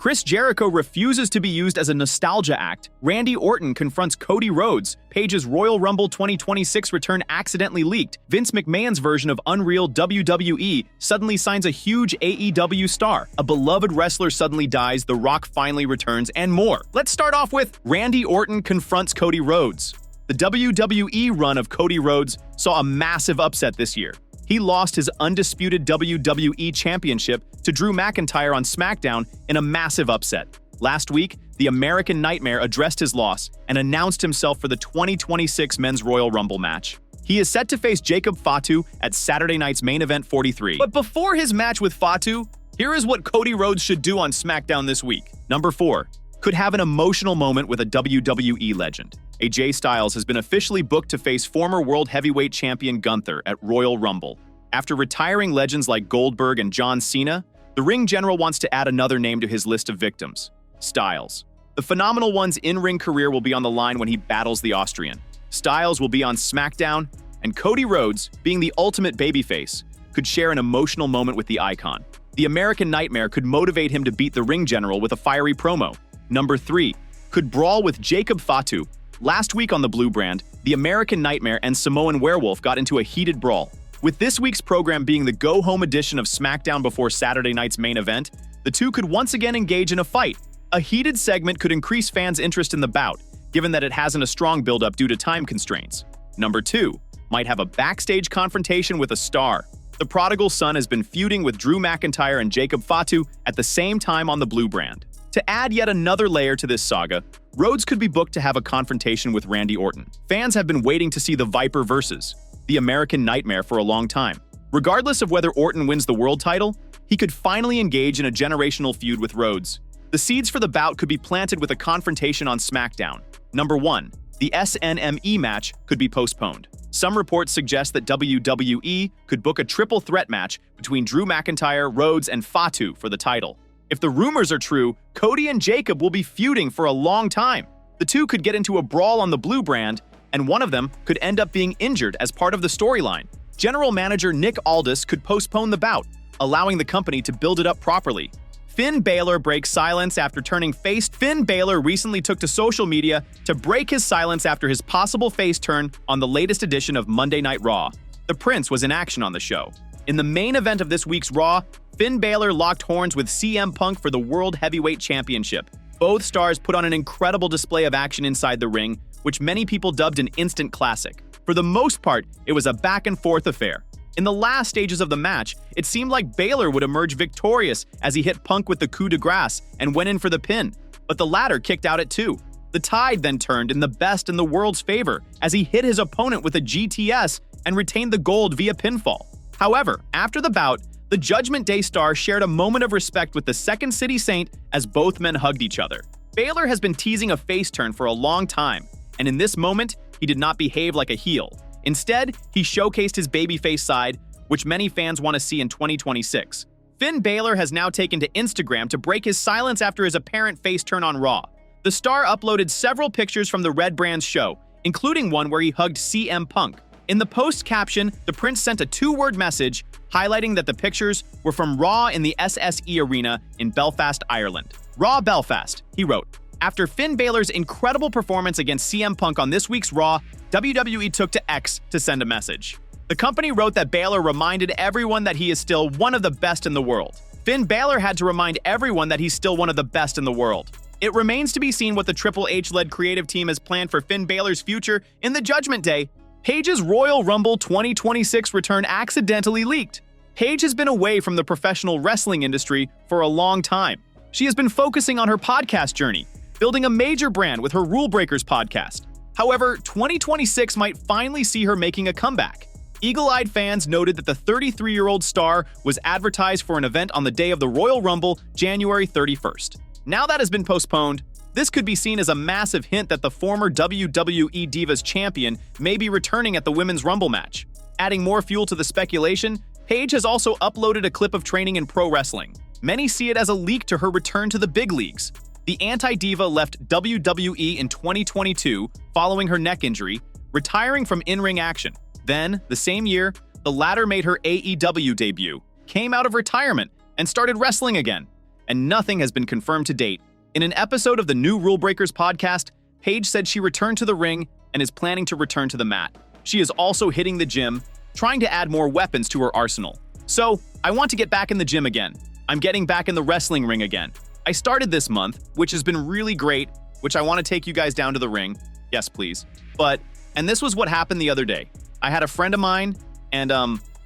Chris Jericho refuses to be used as a nostalgia act. Randy Orton confronts Cody Rhodes. Paige's Royal Rumble 2026 return accidentally leaked. Vince McMahon's version of Unreal WWE suddenly signs a huge AEW star. A beloved wrestler suddenly dies, The Rock finally returns, and more. Let's start off with Randy Orton confronts Cody Rhodes. The WWE run of Cody Rhodes saw a massive upset this year. He lost his undisputed WWE Championship to Drew McIntyre on SmackDown in a massive upset. Last week, the American Nightmare addressed his loss and announced himself for the 2026 Men's Royal Rumble match. He is set to face Jacob Fatu at Saturday night's Main Event 43. But before his match with Fatu, here is what Cody Rhodes should do on SmackDown this week. Number 4. Could have an emotional moment with a WWE legend. AJ Styles has been officially booked to face former World Heavyweight Champion Gunther at Royal Rumble. After retiring legends like Goldberg and John Cena, the ring general wants to add another name to his list of victims: Styles. The Phenomenal One's in-ring career will be on the line when he battles the Austrian. Styles will be on SmackDown, and Cody Rhodes, being the ultimate babyface, could share an emotional moment with the icon. The American Nightmare could motivate him to beat the ring general with a fiery promo. Number 3. Could brawl with Jacob Fatu. Last week on the Blue Brand, the American Nightmare and Samoan Werewolf got into a heated brawl. With this week's program being the go-home edition of SmackDown before Saturday night's main event, the two could once again engage in a fight. A heated segment could increase fans' interest in the bout, given that it hasn't a strong build-up due to time constraints. Number 2. Might have a backstage confrontation with a star. The prodigal son has been feuding with Drew McIntyre and Jacob Fatu at the same time on the Blue Brand. To add yet another layer to this saga, Rhodes could be booked to have a confrontation with Randy Orton. Fans have been waiting to see the Viper versus the American Nightmare for a long time. Regardless of whether Orton wins the world title, he could finally engage in a generational feud with Rhodes. The seeds for the bout could be planted with a confrontation on SmackDown. Number 1. The SNME match could be postponed. Some reports suggest that WWE could book a triple threat match between Drew McIntyre, Rhodes, and Fatu for the title. If the rumors are true, Cody and Jacob will be feuding for a long time. The two could get into a brawl on the Blue Brand, and one of them could end up being injured as part of the storyline. General manager Nick Aldis could postpone the bout, allowing the company to build it up properly. Finn Balor breaks silence after turning face. Finn Balor recently took to social media to break his silence after his possible face turn on the latest edition of Monday Night Raw. The Prince was in action on the show. In the main event of this week's Raw, Finn Balor locked horns with CM Punk for the World Heavyweight Championship. Both stars put on an incredible display of action inside the ring, which many people dubbed an instant classic. For the most part, it was a back-and-forth affair. In the last stages of the match, it seemed like Balor would emerge victorious as he hit Punk with the coup de grace and went in for the pin, but the latter kicked out at 2. The tide then turned in the best in the world's favor as he hit his opponent with a GTS and retained the gold via pinfall. However, after the bout, the Judgment Day star shared a moment of respect with the Second City Saint as both men hugged each other. Balor has been teasing a face turn for a long time, and in this moment, he did not behave like a heel. Instead, he showcased his babyface side, which many fans want to see in 2026. Finn Balor has now taken to Instagram to break his silence after his apparent face turn on Raw. The star uploaded several pictures from the Red Brand's show, including one where he hugged CM Punk. In the post caption, the Prince sent a 2-word message highlighting that the pictures were from Raw in the SSE Arena in Belfast, Ireland. Raw Belfast, he wrote. After Finn Balor's incredible performance against CM Punk on this week's Raw, WWE took to X to send a message. The company wrote that Balor reminded everyone that he is still one of the best in the world. Finn Balor had to remind everyone that he's still one of the best in the world. It remains to be seen what the Triple H-led creative team has planned for Finn Balor's future in the Judgment Day. Paige's Royal Rumble 2026 return accidentally leaked. Paige has been away from the professional wrestling industry for a long time. She has been focusing on her podcast journey, building a major brand with her Rule Breakers podcast. However, 2026 might finally see her making a comeback. Eagle-eyed fans noted that the 33-year-old star was advertised for an event on the day of the Royal Rumble, January 31st. Now that has been postponed, this could be seen as a massive hint that the former WWE Divas champion may be returning at the Women's Rumble match. Adding more fuel to the speculation, Paige has also uploaded a clip of training in pro wrestling. Many see it as a leak to her return to the big leagues. The anti-diva left WWE in 2022 following her neck injury, retiring from in-ring action. Then, the same year, the latter made her AEW debut, came out of retirement, and started wrestling again. and nothing has been confirmed to date. In an episode of the New Rule Breakers podcast, Paige said she returned to the ring and is planning to return to the mat. She is also hitting the gym, trying to add more weapons to her arsenal. So, I want to get back in the gym again. I'm getting back in the wrestling ring again. I started this month, which has been really great, which I want to take you guys down to the ring. Yes, please. And this was what happened the other day. I had a friend of mine, and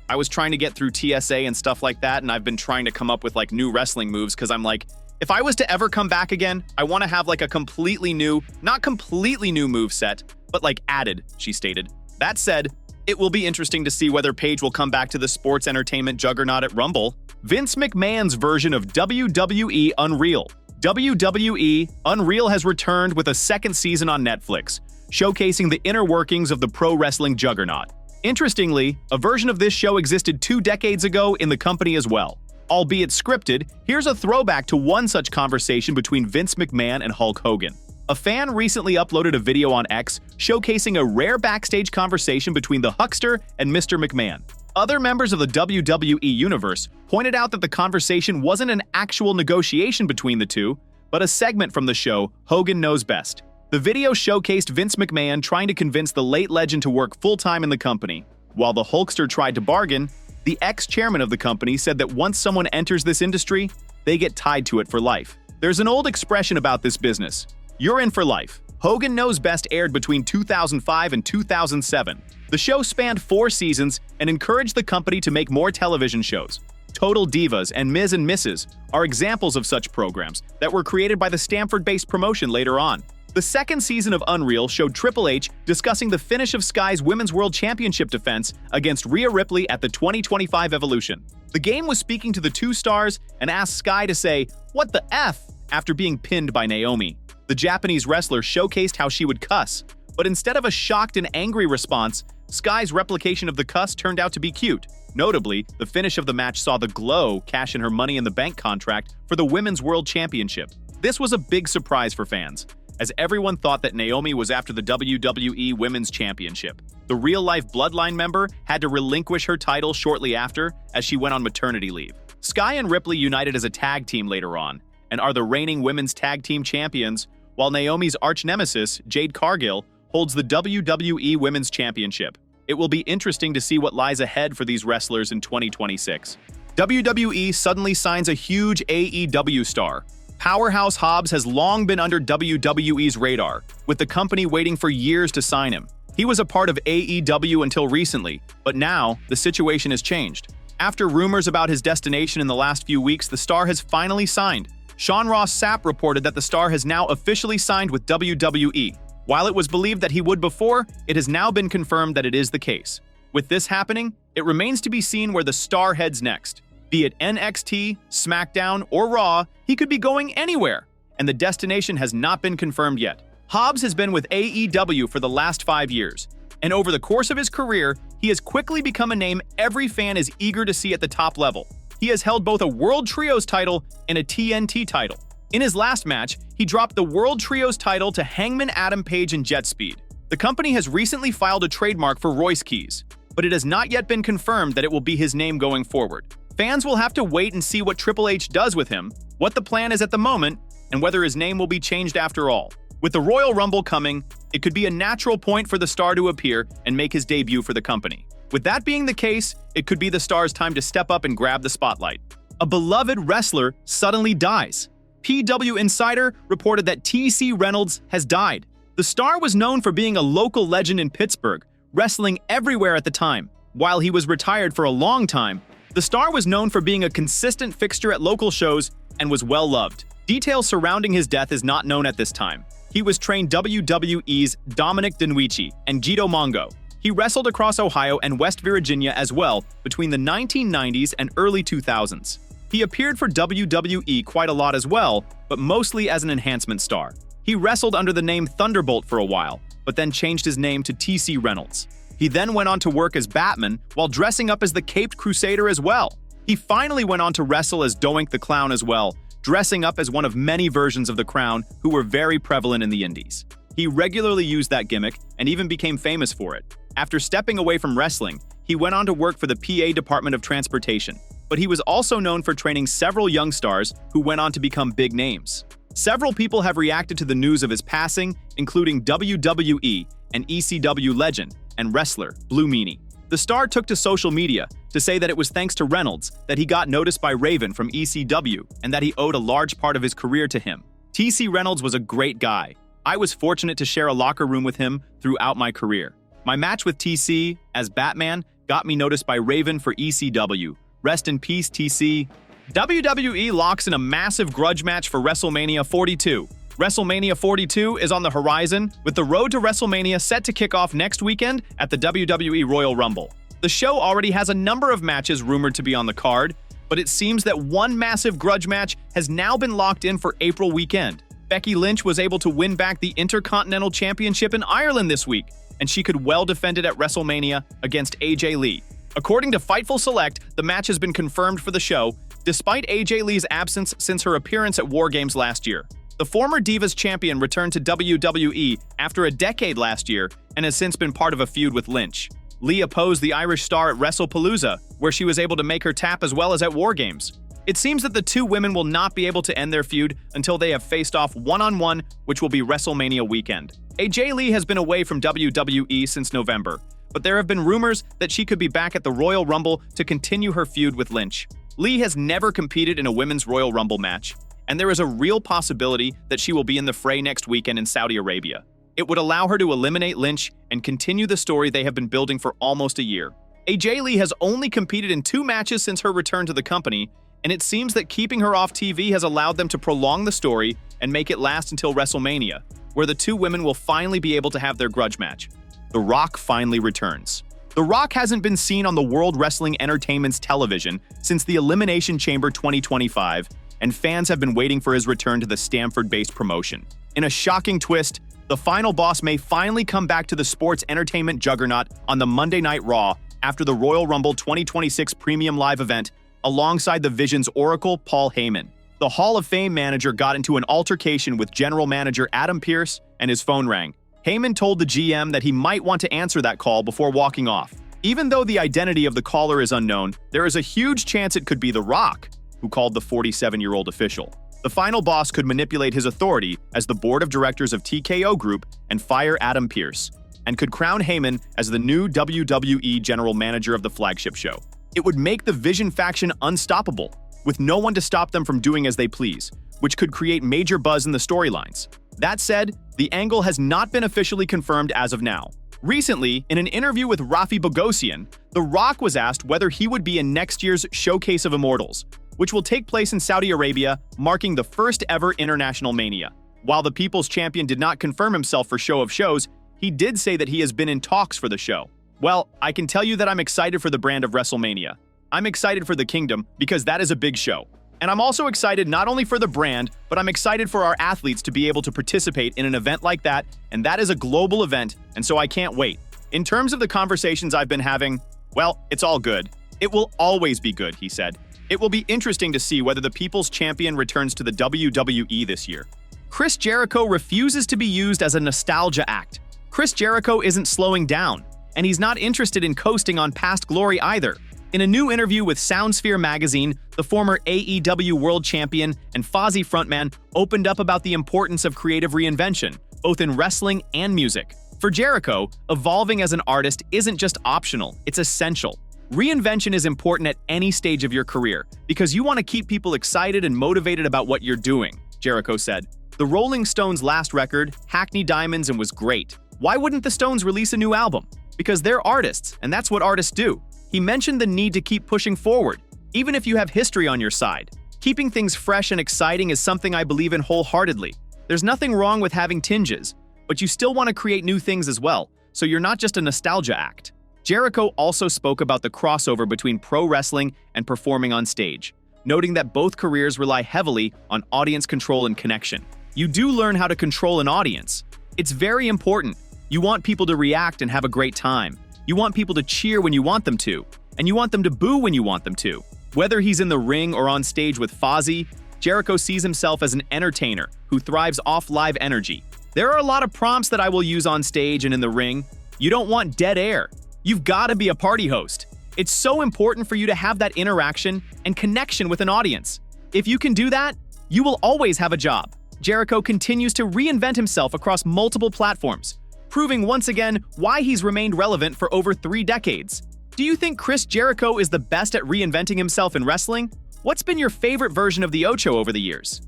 I was trying to get through TSA and stuff like that, and I've been trying to come up with like new wrestling moves because I'm like, if I was to ever come back again, I want to have like a completely new, not completely new move set, but like added, she stated. That said, it will be interesting to see whether Paige will come back to the sports entertainment juggernaut at Rumble. Vince McMahon's version of WWE Unreal. WWE Unreal has returned with a second season on Netflix, showcasing the inner workings of the pro wrestling juggernaut. Interestingly, a version of this show existed 2 decades ago in the company as well. Albeit scripted, here's a throwback to one such conversation between Vince McMahon and Hulk Hogan. A fan recently uploaded a video on X showcasing a rare backstage conversation between the Huckster and Mr. McMahon. Other members of the WWE Universe pointed out that the conversation wasn't an actual negotiation between the two, but a segment from the show Hogan Knows Best. The video showcased Vince McMahon trying to convince the late legend to work full-time in the company. While the Hulkster tried to bargain, the ex-chairman of the company said that once someone enters this industry, they get tied to it for life. There's an old expression about this business. You're in for life. Hogan Knows Best aired between 2005 and 2007. The show spanned 4 seasons and encouraged the company to make more television shows. Total Divas and Ms. and Mrs. are examples of such programs that were created by the Stamford-based promotion later on. The second season of Unreal showed Triple H discussing the finish of Sky's Women's World Championship defense against Rhea Ripley at the 2025 Evolution. The game was speaking to the 2 stars and asked Sky to say, "What the F?" after being pinned by Naomi. The Japanese wrestler showcased how she would cuss, but instead of a shocked and angry response, Sky's replication of the cuss turned out to be cute. Notably, the finish of the match saw the Glow cash in her Money in the Bank contract for the Women's World Championship. This was a big surprise for fans, as everyone thought that Naomi was after the WWE Women's Championship. The real-life Bloodline member had to relinquish her title shortly after, as she went on maternity leave. Sky and Ripley united as a tag team later on, and are the reigning women's tag team champions, while Naomi's arch-nemesis, Jade Cargill, holds the WWE Women's Championship. It will be interesting to see what lies ahead for these wrestlers in 2026. WWE suddenly signs a huge AEW star. Powerhouse Hobbs has long been under WWE's radar, with the company waiting for years to sign him. He was a part of AEW until recently, but now the situation has changed. After rumors about his destination in the last few weeks, the star has finally signed. Sean Ross Sapp reported that the star has now officially signed with WWE. While it was believed that he would before, it has now been confirmed that it is the case. With this happening, it remains to be seen where the star heads next. Be it NXT, SmackDown, or Raw, he could be going anywhere, and the destination has not been confirmed yet. Hobbs has been with AEW for the last 5 years, and over the course of his career, he has quickly become a name every fan is eager to see at the top level. He has held both a World Trios title and a TNT title. In his last match, he dropped the World Trios title to Hangman Adam Page and Jet Speed. The company has recently filed a trademark for Royce Keys, but it has not yet been confirmed that it will be his name going forward. Fans will have to wait and see what Triple H does with him, what the plan is at the moment, and whether his name will be changed after all. With the Royal Rumble coming, it could be a natural point for the star to appear and make his debut for the company. With that being the case, it could be the star's time to step up and grab the spotlight. A beloved wrestler suddenly dies. PW Insider reported that TC Reynolds has died. The star was known for being a local legend in Pittsburgh, wrestling everywhere at the time. While he was retired for a long time, the star was known for being a consistent fixture at local shows and was well loved. Details surrounding his death is not known at this time. He was trained WWE's Dominic DeNucci and Guido Mongo. He wrestled across Ohio and West Virginia as well between the 1990s and early 2000s. He appeared for WWE quite a lot as well, but mostly as an enhancement star. He wrestled under the name Thunderbolt for a while, but then changed his name to TC Reynolds. He then went on to work as Batman while dressing up as the Caped Crusader as well. He finally went on to wrestle as Doink the Clown as well, dressing up as one of many versions of the Crown who were very prevalent in the Indies. He regularly used that gimmick and even became famous for it. After stepping away from wrestling, he went on to work for the PA Department of Transportation. but he was also known for training several young stars who went on to become big names. Several people have reacted to the news of his passing, including WWE and ECW legend and wrestler Blue Meanie. The star took to social media to say that it was thanks to Reynolds that he got noticed by Raven from ECW and that he owed a large part of his career to him. TC Reynolds was a great guy. I was fortunate to share a locker room with him throughout my career. My match with TC as Batman got me noticed by Raven for ECW. Rest in peace, TC. WWE locks in a massive grudge match for WrestleMania 42. WrestleMania 42 is on the horizon, with the road to WrestleMania set to kick off next weekend at the WWE Royal Rumble. The show already has a number of matches rumored to be on the card, but it seems that one massive grudge match has now been locked in for April weekend. Becky Lynch was able to win back the Intercontinental Championship in Ireland this week, and she could well defend it at WrestleMania against AJ Lee. According to Fightful Select, the match has been confirmed for the show, despite AJ Lee's absence since her appearance at War Games last year. The former Divas champion returned to WWE after a decade last year and has since been part of a feud with Lynch. Lee opposed the Irish star at WrestlePalooza, where she was able to make her tap as well as at War Games. It seems that the two women will not be able to end their feud until they have faced off one-on-one, which will be WrestleMania weekend. AJ Lee has been away from WWE since November, but there have been rumors that she could be back at the Royal Rumble to continue her feud with Lynch. Lee has never competed in a women's Royal Rumble match, and there is a real possibility that she will be in the fray next weekend in Saudi Arabia. It would allow her to eliminate Lynch and continue the story they have been building for almost a year. AJ Lee has only competed in 2 matches since her return to the company, and it seems that keeping her off TV has allowed them to prolong the story and make it last until WrestleMania, where the two women will finally be able to have their grudge match. The Rock finally returns. The Rock hasn't been seen on the World Wrestling Entertainment's television since the Elimination Chamber 2025, and fans have been waiting for his return to the Stamford-based promotion. In a shocking twist, the final boss may finally come back to the sports entertainment juggernaut on the Monday Night Raw after the Royal Rumble 2026 Premium Live event alongside the Vision's Oracle, Paul Heyman. The Hall of Fame manager got into an altercation with general manager Adam Pearce and his phone rang. Heyman told the GM that he might want to answer that call before walking off. Even though the identity of the caller is unknown, there is a huge chance it could be The Rock, who called the 47-year-old official. The final boss could manipulate his authority as the board of directors of TKO Group and fire Adam Pearce, and could crown Heyman as the new WWE general manager of the flagship show. It would make the Vision faction unstoppable, with no one to stop them from doing as they please, which could create major buzz in the storylines. That said, the angle has not been officially confirmed as of now. Recently, in an interview with Rafi Bogosian, The Rock was asked whether he would be in next year's Showcase of Immortals, which will take place in Saudi Arabia, marking the first ever international Mania. While the People's Champion did not confirm himself for Show of Shows, he did say that he has been in talks for the show. Well, I can tell you that I'm excited for the brand of WrestleMania. I'm excited for the Kingdom because that is a big show. And I'm also excited not only for the brand, but I'm excited for our athletes to be able to participate in an event like that, and that is a global event, and so I can't wait. In terms of the conversations I've been having, well, it's all good. It will always be good, he said. It will be interesting to see whether the People's Champion returns to the WWE this year. Chris Jericho refuses to be used as a nostalgia act. Chris Jericho isn't slowing down, and he's not interested in coasting on past glory either. In a new interview with Soundsphere magazine, the former AEW World Champion and Fozzy frontman opened up about the importance of creative reinvention, both in wrestling and music. For Jericho, evolving as an artist isn't just optional, it's essential. Reinvention is important at any stage of your career because you want to keep people excited and motivated about what you're doing, Jericho said. The Rolling Stones' last record, Hackney Diamonds, and was great. Why wouldn't the Stones release a new album? Because they're artists, and that's what artists do. He mentioned the need to keep pushing forward, even if you have history on your side. Keeping things fresh and exciting is something I believe in wholeheartedly. There's nothing wrong with having tinges, but you still want to create new things as well, so you're not just a nostalgia act. Jericho also spoke about the crossover between pro wrestling and performing on stage, noting that both careers rely heavily on audience control and connection. You do learn how to control an audience. It's very important. You want people to react and have a great time. You want people to cheer when you want them to, and you want them to boo when you want them to. Whether he's in the ring or on stage with Fozzy, Jericho sees himself as an entertainer who thrives off live energy. There are a lot of prompts that I will use on stage and in the ring. You don't want dead air. You've got to be a party host. It's so important for you to have that interaction and connection with an audience. If you can do that, you will always have a job. Jericho continues to reinvent himself across multiple platforms, proving once again why he's remained relevant for over 3 decades. Do you think Chris Jericho is the best at reinventing himself in wrestling? What's been your favorite version of the Ocho over the years?